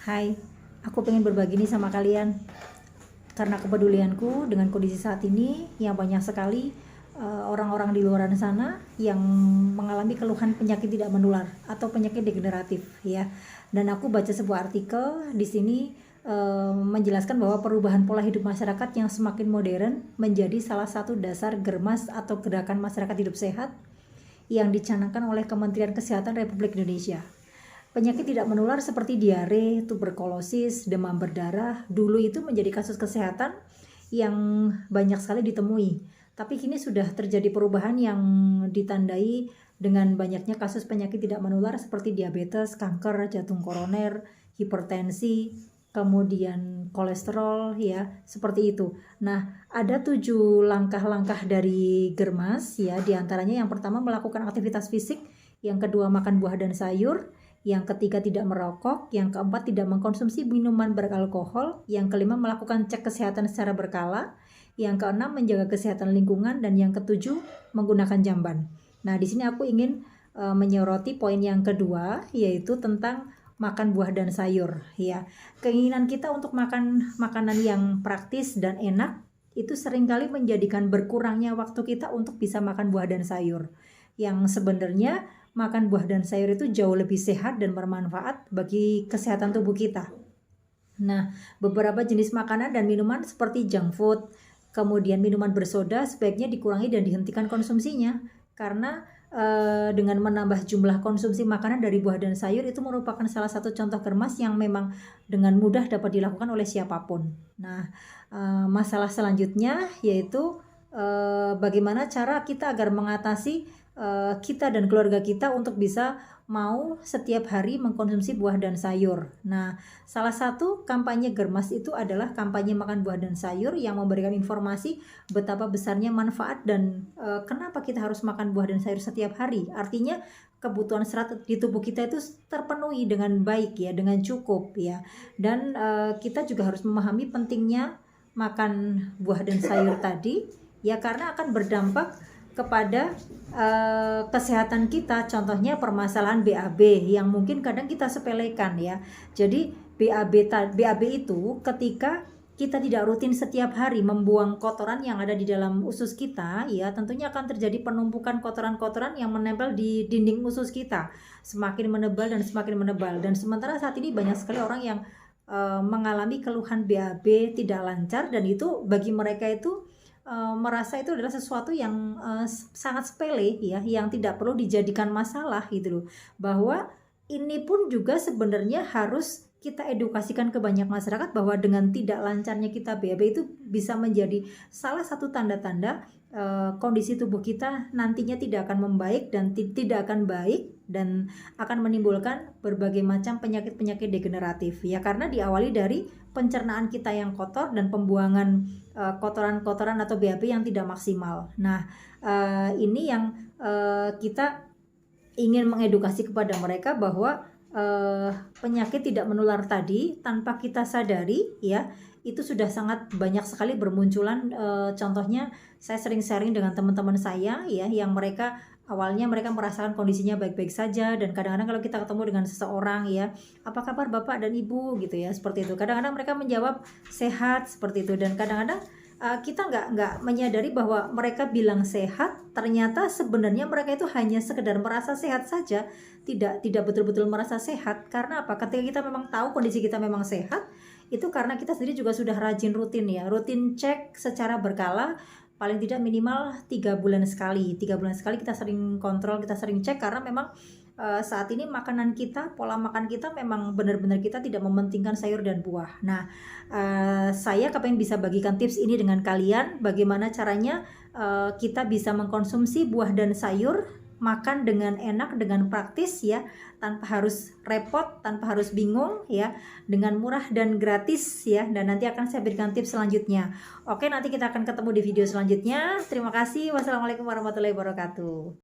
Hai, aku pengen berbagi nih sama kalian karena kepedulianku dengan kondisi saat ini yang banyak sekali orang-orang di luar sana yang mengalami keluhan penyakit tidak menular atau penyakit degeneratif ya. Dan aku baca sebuah artikel di sini menjelaskan bahwa perubahan pola hidup masyarakat yang semakin modern menjadi salah satu dasar Germas atau Gerakan Masyarakat Hidup Sehat yang dicanangkan oleh Kementerian Kesehatan Republik Indonesia. Penyakit tidak menular seperti diare, tuberkulosis, demam berdarah dulu itu menjadi kasus kesehatan yang banyak sekali ditemui. Tapi kini sudah terjadi perubahan yang ditandai dengan banyaknya kasus penyakit tidak menular seperti diabetes, kanker, jantung koroner, hipertensi, kemudian kolesterol ya, seperti itu. Nah, ada 7 langkah-langkah dari Germas ya, diantaranya yang pertama melakukan aktivitas fisik, yang kedua makan buah dan sayur, yang ketiga tidak merokok, yang keempat tidak mengkonsumsi minuman beralkohol, yang kelima melakukan cek kesehatan secara berkala, yang keenam menjaga kesehatan lingkungan, dan yang ketujuh menggunakan jamban. Nah, di sini aku ingin menyoroti poin yang kedua, yaitu tentang makan buah dan sayur ya. Keinginan kita untuk makan makanan yang praktis dan enak itu seringkali menjadikan berkurangnya waktu kita untuk bisa makan buah dan sayur. Yang sebenarnya makan buah dan sayur itu jauh lebih sehat dan bermanfaat bagi kesehatan tubuh kita. Nah, beberapa jenis makanan dan minuman seperti junk food, kemudian minuman bersoda sebaiknya dikurangi dan dihentikan konsumsinya karena dengan menambah jumlah konsumsi makanan dari buah dan sayur itu merupakan salah satu contoh Germas yang memang dengan mudah dapat dilakukan oleh siapapun. Nah, masalah selanjutnya yaitu bagaimana cara kita agar mengatasi kita dan keluarga kita untuk bisa mau setiap hari mengkonsumsi buah dan sayur. Nah, salah satu kampanye Germas itu adalah kampanye makan buah dan sayur yang memberikan informasi betapa besarnya manfaat dan kenapa kita harus makan buah dan sayur setiap hari. Artinya kebutuhan serat di tubuh kita itu terpenuhi dengan baik ya, dengan cukup ya. Dan kita juga harus memahami pentingnya makan buah dan sayur tadi ya, karena akan berdampak kepada kesehatan kita. Contohnya permasalahan BAB yang mungkin kadang kita sepelekan ya. Jadi BAB itu ketika kita tidak rutin setiap hari membuang kotoran yang ada di dalam usus kita ya, tentunya akan terjadi penumpukan kotoran-kotoran yang menempel di dinding usus kita, semakin menebal dan semakin menebal. Dan sementara saat ini banyak sekali orang yang mengalami keluhan BAB tidak lancar, dan itu bagi mereka itu merasa itu adalah sesuatu yang sangat sepele ya, yang tidak perlu dijadikan masalah gitu loh. Bahwa ini pun juga sebenarnya harus kita edukasikan ke banyak masyarakat bahwa dengan tidak lancarnya kita BAB itu bisa menjadi salah satu tanda-tanda kondisi tubuh kita nantinya tidak akan membaik dan tidak akan baik dan akan menimbulkan berbagai macam penyakit-penyakit degeneratif ya, karena diawali dari pencernaan kita yang kotor dan pembuangan kotoran-kotoran atau BAB yang tidak maksimal. Nah, ini yang kita ingin mengedukasi kepada mereka bahwa penyakit tidak menular tadi tanpa kita sadari ya, itu sudah sangat banyak sekali bermunculan. Contohnya saya sering sharing dengan teman-teman saya ya, yang mereka awalnya mereka merasakan kondisinya baik-baik saja, dan kadang-kadang kalau kita ketemu dengan seseorang ya, apa kabar bapak dan ibu gitu ya, seperti itu. Kadang-kadang mereka menjawab sehat seperti itu, dan kadang-kadang kita nggak menyadari bahwa mereka bilang sehat, ternyata sebenarnya mereka itu hanya sekedar merasa sehat saja, tidak betul-betul merasa sehat. Karena apa? Ketika kita memang tahu kondisi kita memang sehat, itu karena kita sendiri juga sudah rajin rutin ya, rutin cek secara berkala, paling tidak minimal 3 bulan sekali. 3 bulan sekali kita sering kontrol, kita sering cek, karena memang saat ini makanan kita, pola makan kita memang benar-benar kita tidak mementingkan sayur dan buah. Nah, saya kepengen bisa bagikan tips ini dengan kalian, bagaimana caranya kita bisa mengkonsumsi buah dan sayur, makan dengan enak, dengan praktis ya, tanpa harus repot, tanpa harus bingung ya, dengan murah dan gratis ya. Dan nanti akan saya berikan tips selanjutnya. Oke, nanti kita akan ketemu di video selanjutnya. Terima kasih. Wassalamualaikum warahmatullahi wabarakatuh.